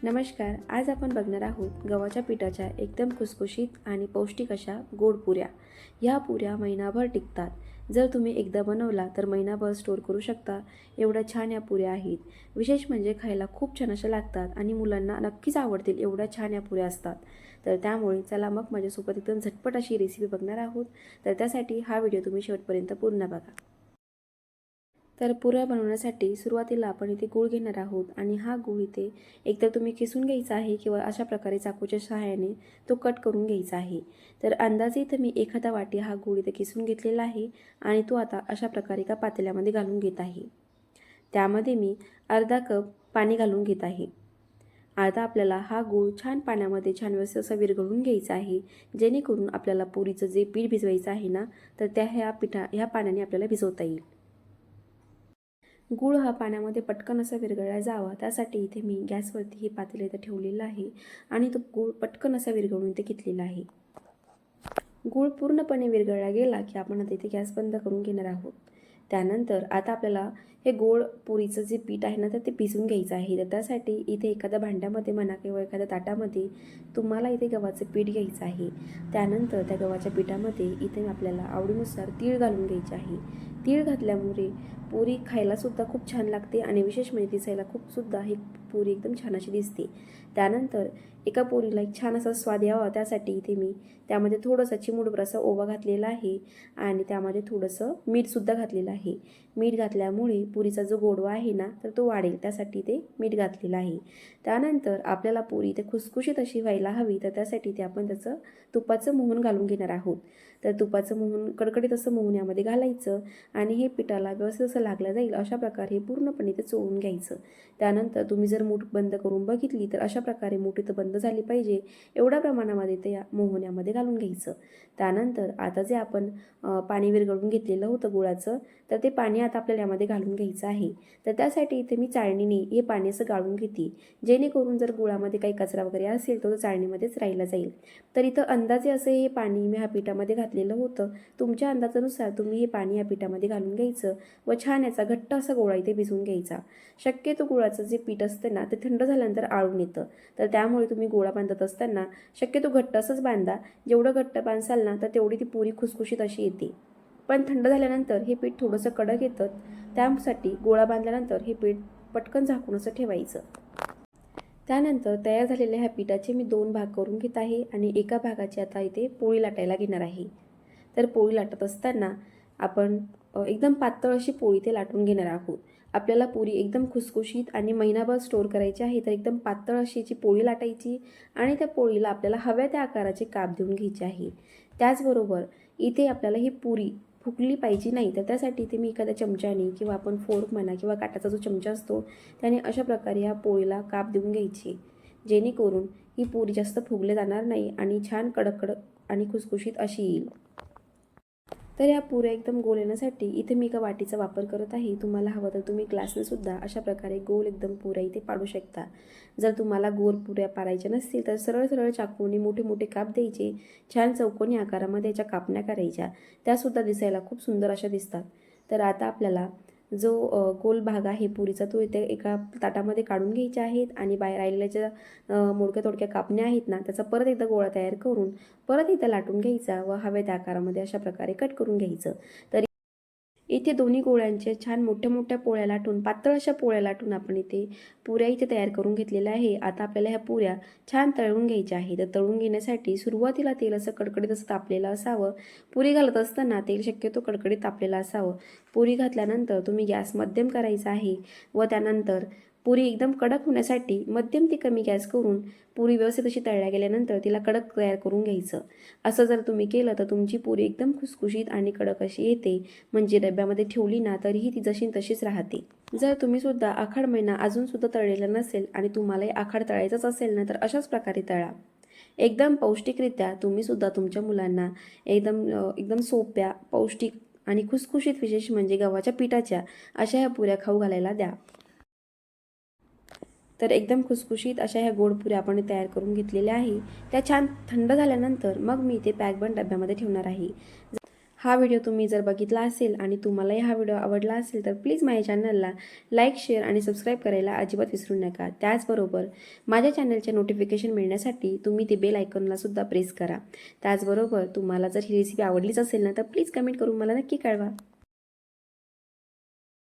नमस्कार. आज आपण बघणार आहोत गव्हाच्या पिठाच्या एकदम खुसखुशीत आणि पौष्टिक अशा गोड पुऱ्या. ह्या पुऱ्या महिनाभर टिकतात. जर तुम्ही एकदा बनवला तर महिनाभर स्टोर करू शकता. एवढ्या छान या पुऱ्या आहेत. विशेष म्हणजे खायला खूप छान अशा लागतात आणि मुलांना नक्कीच आवडतील एवढ्या छान या पुऱ्या असतात. तर त्यामुळे चला मग माझ्यासोबत एकदम झटपट अशी रेसिपी बघणार आहोत. तर त्यासाठी हा व्हिडिओ तुम्ही शेवटपर्यंत पूर्ण बघा. तर पुऱ्या बनवण्यासाठी सुरुवातीला आपण इथे गूळ घेणार आहोत आणि हा गूळ इथे एकतर तुम्ही किसून घ्यायचा आहे किंवा अशा प्रकारे चाकूच्या सहाय्याने तो कट करून घ्यायचा आहे. तर अंदाजे इथे मी एखादा वाटी हा गूळ इथे किसून घेतलेला आहे आणि तो आता अशा प्रकारे एका पातेल्यामध्ये घालून घेत आहे. त्यामध्ये मी अर्धा कप पाणी घालून घेत आहे. आता आपल्याला हा गूळ छान पाण्यामध्ये छान व्यवस्थित असं विरघळून घ्यायचा आहे, जेणेकरून आपल्याला पुरीचं जे पीठ भिजवायचं आहे ना, तर ह्या पाण्याने आपल्याला भिजवता येईल. गूळ हा पाण्यामध्ये पटकन असा विरघळला जावा त्यासाठी इथे मी गॅसवरती हे पातेलं इथं ठेवलेलं आहे आणि तो गूळ पटकन असा विरघळून इथे घेतलेला आहे. गूळ पूर्णपणे विरघळला गेला की आपण आता इथे गॅस बंद करून घेणार आहोत. त्यानंतर आता आपल्याला हे गोड पुरीचं जे पीठ आहे ना तर ते भिजवून घ्यायचं आहे. तर त्यासाठी इथे एखाद्या भांड्यामध्ये म्हणा किंवा एखाद्या ताटामध्ये तुम्हाला इथे गव्हाचं पीठ घ्यायचं आहे. त्यानंतर त्या गव्हाच्या पिठामध्ये इथे आपल्याला आवडीनुसार तीळ घालून घ्यायचे आहे. तीळ घातल्यामुळे पुरी खायलासुद्धा खूप छान लागते आणि विशेष म्हणजे दिसायला खूपसुद्धा ही पुरी एकदम छान अशी दिसते. त्यानंतर एका पुरीला एक छान असा स्वाद यावा त्यासाठी इथे मी त्यामध्ये थोडंसं चिमूटभर असा ओवा घातलेला आहे आणि त्यामध्ये थोडंसं मीठसुद्धा घातलेलं आहे. मीठ घातल्यामुळे पुरीचा जो गोडवा आहे ना तर तो वाढेल त्यासाठी ते मीठ घातलेलं आहे. त्यानंतर आपल्याला पुरी ते खुसखुशीत अशी व्हायला हवी तर त्यासाठी ते आपण त्याचं तुपाचं मोहन घालून घेणार आहोत. तर तुपाचं मोहन कडकडीत असं मोहन यामध्ये घालायचं आणि हे पिठाला व्यवस्थित असं लागलं जाईल अशा प्रकारे पूर्णपणे ते चोळून घ्यायचं. त्यानंतर तुम्ही जर मूठ बंद करून बघितली तर अशा प्रकारे मूठ इथं बंद झाली पाहिजे एवढ्या प्रमाणामध्ये ते या मोहन्यामध्ये घालून घ्यायचं. त्यानंतर आता जे आपण पाणी विरघळून घेतलेलं होतं गुळाचं तर ते पाणी आता आपल्याला यामध्ये घालून घ्यायचं आहे. तर त्यासाठी इथे मी चाळणीने हे पाणी असं गाळून घेते जेणेकरून जर गुळामध्ये काही कचरा वगैरे असेल तर तो चाळणीमध्येच राहिला जाईल. तर इथं अंदाजे असं हे पाणी मी ह्या पिठामध्ये घातलेलं होतं. तुमच्या अंदाजानुसार तुम्ही हे पाणी या पिठामध्ये घालून घ्यायचं व छान याचा घट्ट असा गोळा इथे भिजवून घ्यायचा. शक्यतो गुळाचं जे पीठ असतं ना ते थंड झाल्यानंतर आळून येतं. तर त्यामुळे तुम्ही गोळा बांधत असताना शक्यतो घट्ट असंच बांधा. जेवढं घट्ट बांधसाल ना तर तेवढी ती पुरी खुसखुशीत अशी येते. पण थंड झाल्यानंतर हे पीठ थोडंसं कडक येतं. त्यासाठी गोळा बांधल्यानंतर हे पीठ पटकन झाकून असं ठेवायचं. त्यानंतर तयार झालेल्या ह्या पिठाचे मी 2 भाग करून घेत आहे आणि एका भागाची आता इथे पोळी लाटायला घेणार आहे. तर पोळी लाटत असताना आपण एकदम पातळ अशी पोळी ते लाटून घेणार आहोत. आपल्याला पुरी एकदम खुसखुशीत आणि महिनाभर स्टोअर करायची आहे तर एकदम पातळ अशी जी पोळी लाटायची आणि त्या पोळीला आपल्याला हव्या त्या आकाराचे काप देऊन घ्यायचे आहे. त्याचबरोबर इथे आपल्याला ही पुरी फुगली पाहिजे नाही तर त्यासाठी इथे मी एखाद्या चमच्याने किंवा आपण फोर्क म्हणा किंवा काटाचा जो चमचा असतो त्याने अशा प्रकारे या पोळीला काप देऊन घ्यायची जेणेकरून ही पुरी जास्त फुगले जाणार नाही आणि छान कडक कडक आणि खुसखुशीत अशी येईल. तर या पुऱ्या एकदम गोल येण्यासाठी इथे मी एका वाटीचा वापर करत आहे. तुम्हाला हवं तर तुम्ही ग्लासने सुद्धा अशा प्रकारे गोल एकदम पुऱ्या इथे पाडू शकता. जर तुम्हाला गोल पुऱ्या पाडायच्या नसतील तर सरळ सरळ चाकूने मोठे मोठे काप द्यायचे. छान चौकोनी आकारामध्ये याच्या कापण्या करायच्या. त्यासुद्धा दिसायला खूप सुंदर अशा दिसतात. तर आता आपल्याला जो गोल भाग आहे पुरीचा तो इथे एका ताटामध्ये काढून घ्यायचे आहेत आणि बाहेर राहिलेल्या ज्या मोडक्या तोडक्या कापण्या आहेत ना त्याचा परत एकदा गोळा तयार करून परत इथं लाटून घ्यायचा व हव्या त्या आकारामध्ये अशा प्रकारे कट करून घ्यायचं. तर इथे दोन्ही गोळ्यांच्या छान मोठ्या मोठ्या पोळ्या लाटून पातळ अशा पोळ्या लाटून आपण इथे पुऱ्या इथे तयार करून घेतलेल्या आहे. आता आपल्याला ह्या पुऱ्या छान तळून घ्यायच्या आहे. तर तळून घेण्यासाठी सुरुवातीला तेल असं कडकडीत असं तापलेलं असावं. पुरी घालत असताना तेल शक्यतो कडकडीत तापलेलं असावं. पुरी घातल्यानंतर तुम्ही गॅस मध्यम करायचा आहे व त्यानंतर पुरी एकदम कडक होण्यासाठी मध्यम ते कमी गॅस करून पुरी व्यवस्थित अशी तळल्या गेल्यानंतर तिला कडक तयार करून घ्यायचं. असं जर तुम्ही केलं तर तुमची पुरी एकदम खुसखुशीत आणि कडक अशी येते. म्हणजे डब्यामध्ये ठेवली ना तरीही ती जशी तशीच राहते. जर तुम्ही सुद्धा आखाड महिना अजून सुद्धा तळलेला नसेल आणि तुम्हालाही आखाड तळायचाच असेल ना तर अशाच प्रकारे तळा. एकदम पौष्टिकरित्या तुम्ही सुद्धा तुमच्या मुलांना एकदम सोप्या पौष्टिक आणि खुसखुशीत विशेष म्हणजे गव्हाच्या पिठाच्या अशा ह्या पुऱ्या खाऊ घालायला द्या. तर एकदम खुसखुशीत अशा ह्या गोड पुऱ्या आपण तयार करून घेतलेल्या आहे. त्या छान थंड झाल्यानंतर मग मी ते पॅक बंद डब्यामध्ये ठेवणार आहे. हा व्हिडिओ तुम्ही जर बघितला असेल आणि तुम्हालाही हा व्हिडिओ आवडला असेल तर प्लीज माझ्या चॅनलला लाईक, शेअर आणि सबस्क्राईब करायला अजिबात विसरू नका. त्याचबरोबर माझ्या चॅनलचे नोटिफिकेशन मिळण्यासाठी तुम्ही ते बेल आयकॉनला सुद्धा प्रेस करा. त्याचबरोबर तुम्हाला जर ही रेसिपी आवडलीच असेल ना तर प्लीज कमेंट करून मला नक्की कळवा.